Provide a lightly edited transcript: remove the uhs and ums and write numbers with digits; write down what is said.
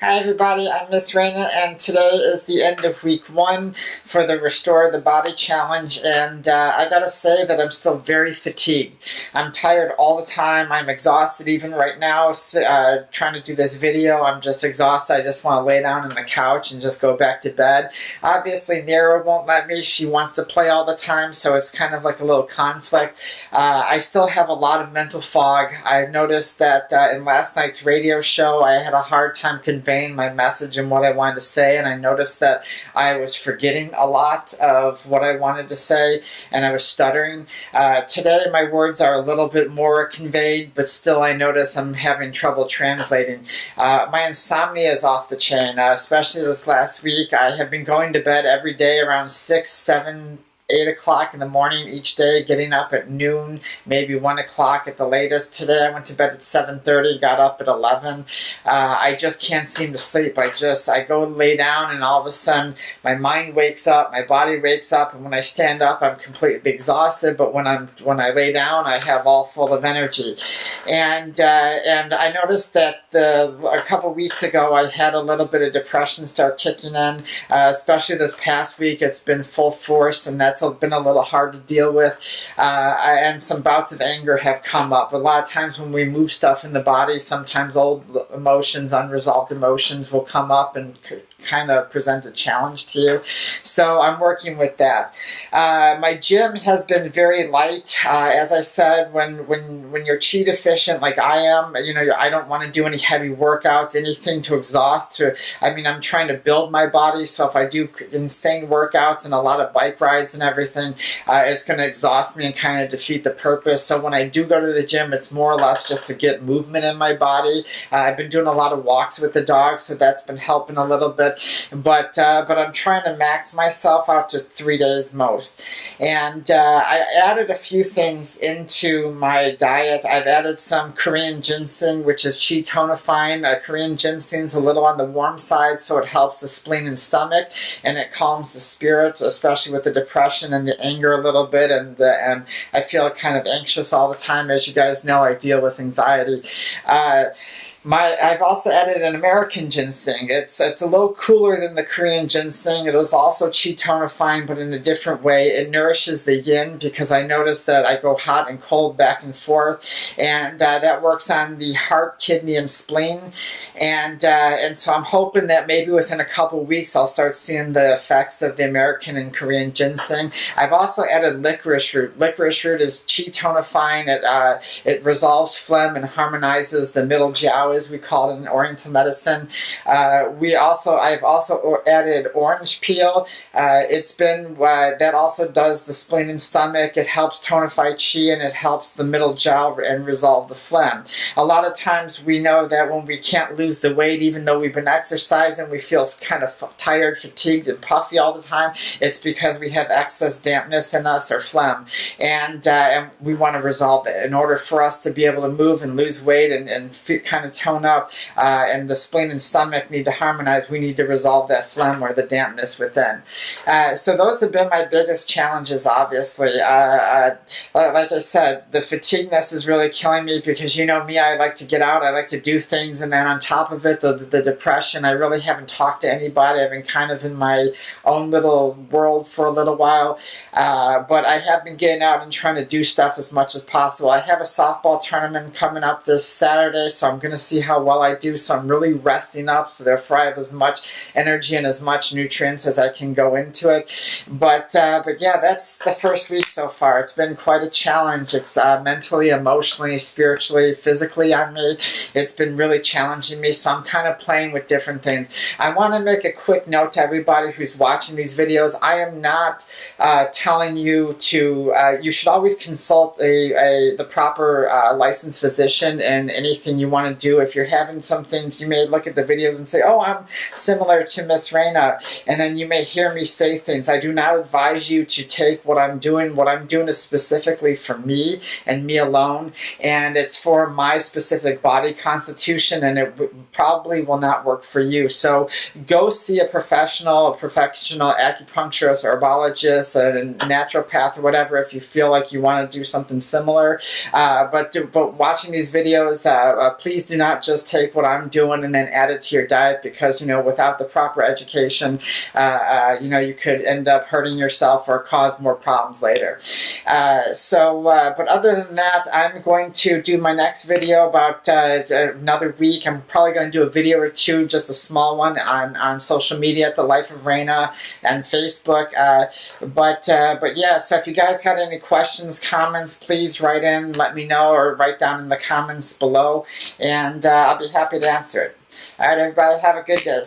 Hi everybody, I'm Miss Raina, and today is the end of week 1 for the Restore the Body Challenge, and I gotta say that I'm still very fatigued. I'm tired all the time. I'm exhausted even right now trying to do this video. I'm just exhausted. I just want to lay down on the couch and just go back to bed. Obviously, Nera won't let me. She wants to play all the time, so it's kind of like a little conflict. I still have a lot of mental fog. I've noticed that in last night's radio show, I had a hard time conveying my message and what I wanted to say, and I noticed that I was forgetting a lot of what I wanted to say, and I was stuttering. Today my words are a little bit more conveyed, but still I notice I'm having trouble translating. My insomnia is off the chain, especially this last week. I have been going to bed every day around 6, 7, 8 o'clock in the morning each day, getting up at noon, maybe 1 o'clock at the latest. Today I went to bed at 7:30, got up at 11. I just can't seem to sleep. I go lay down and all of a sudden my mind wakes up, my body wakes up, and when I stand up I'm completely exhausted, but when I lay down I have all full of energy. And I noticed that a couple weeks ago I had a little bit of depression start kicking in, especially this past week. It's been full force, and that's been a little hard to deal with, and some bouts of anger have come up. A lot of times when we move stuff in the body, sometimes old emotions, unresolved emotions will come up and kind of present a challenge to you. So I'm working with that. My gym has been very light. As I said, when you're chi deficient like I am, I don't want to do any heavy workouts, anything to exhaust. I'm trying to build my body, so if I do insane workouts and a lot of bike rides and everything, it's going to exhaust me and kind of defeat the purpose. So when I do go to the gym, it's more or less just to get movement in my body. I've been doing a lot of walks with the dogs, so that's been helping a little bit. But I'm trying to max myself out to 3 days most. And I added a few things into my diet. I've added some Korean ginseng, which is chi tonifying. Korean ginseng is a little on the warm side, so it helps the spleen and stomach, and it calms the spirit, especially with the depression and the anger a little bit. And I feel kind of anxious all the time. As you guys know, I deal with anxiety. I've also added an American ginseng. It's a little cooler than the Korean ginseng. It is also chi tonifying, but in a different way. It nourishes the yin, because I notice that I go hot and cold back and forth, and that works on the heart, kidney, and spleen. And so I'm hoping that maybe within a couple weeks I'll start seeing the effects of the American and Korean ginseng. I've also added licorice root. Licorice root is chi tonifying. It resolves phlegm and harmonizes the middle jiao, as we call it in Oriental medicine. I've also added orange peel. That also does the spleen and stomach. It helps tonify chi, and it helps the middle jiao and resolve the phlegm. A lot of times we know that when we can't lose the weight, even though we've been exercising, we feel kind of tired, fatigued, and puffy all the time. It's because we have excess dampness in us, or phlegm, and we want to resolve it. In order for us to be able to move and lose weight and kind of tone up, and the spleen and stomach need to harmonize, we need to resolve that phlegm or the dampness within. So those have been my biggest challenges, obviously. Like I said, the fatigueness is really killing me, because you know me, I like to get out, I like to do things, and then on top of it, the depression. I really haven't talked to anybody. I've been kind of in my own little world for a little while, but I have been getting out and trying to do stuff as much as possible. I have a softball tournament coming up this Saturday, so I'm going to see how well I do, so I'm really resting up, so therefore I have as much energy and as much nutrients as I can go into it. But yeah, that's the first week so far. It's been quite a challenge. It's mentally, emotionally, spiritually, physically on me. It's been really challenging me, so I'm kind of playing with different things. I want to make a quick note to everybody who's watching these videos. I am not telling you to, you should always consult the proper licensed physician in anything you want to do. If you're having some things, you may look at the videos and say, oh, I'm similar to Miss Raina, and then you may hear me say things. I do not advise you to take what I'm doing. What I'm doing is specifically for me and me alone, and it's for my specific body constitution, and it probably will not work for you. So go see a professional acupuncturist, herbologist, a naturopath, or whatever, if you feel like you want to do something similar. But watching these videos, please do not just take what I'm doing and then add it to your diet, because, you know, without the proper education, you know, you could end up hurting yourself or cause more problems later. But other than that, I'm going to do my next video about another week. I'm probably going to do a video or two, just a small one on social media at The Life of Raina and Facebook. But yeah, so if you guys had any questions, comments, please write in, let me know, or write down in the comments below, and I'll be happy to answer it. Alright, everybody, have a good day.